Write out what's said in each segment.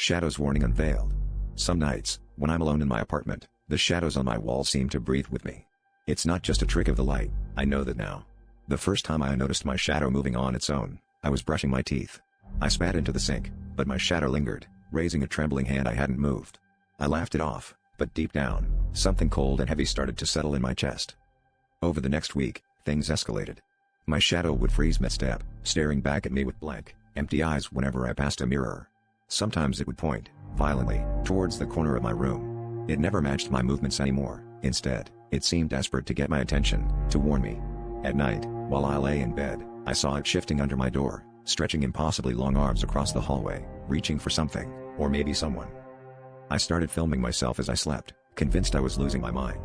Shadows warning unveiled. Some nights, when I'm alone in my apartment, the shadows on my wall seem to breathe with me. It's not just a trick of the light, I know that now. The first time I noticed my shadow moving on its own, I was brushing my teeth. I spat into the sink, but my shadow lingered, raising a trembling hand I hadn't moved. I laughed it off, but deep down, something cold and heavy started to settle in my chest. Over the next week, things escalated. My shadow would freeze mid-step, staring back at me with blank, empty eyes whenever I passed a mirror. Sometimes it would point, violently, towards the corner of my room. It never matched my movements anymore. Instead, it seemed desperate to get my attention, to warn me. At night, while I lay in bed, I saw it shifting under my door, stretching impossibly long arms across the hallway, reaching for something, or maybe someone. I started filming myself as I slept, convinced I was losing my mind.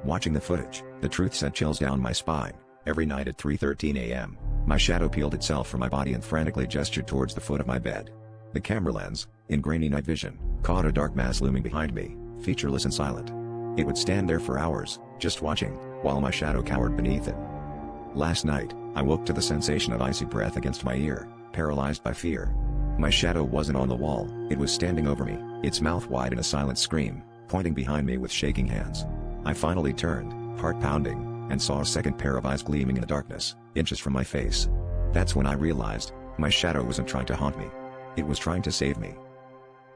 Watching the footage, the truth sent chills down my spine. Every night at 3:13 a.m., my shadow peeled itself from my body and frantically gestured towards the foot of my bed. The camera lens, in grainy night vision, caught a dark mass looming behind me, featureless and silent. It would stand there for hours, just watching, while my shadow cowered beneath it. Last night, I woke to the sensation of icy breath against my ear, paralyzed by fear. My shadow wasn't on the wall, it was standing over me, its mouth wide in a silent scream, pointing behind me with shaking hands. I finally turned, heart pounding, and saw a second pair of eyes gleaming in the darkness, inches from my face. That's when I realized, my shadow wasn't trying to haunt me. It was trying to save me.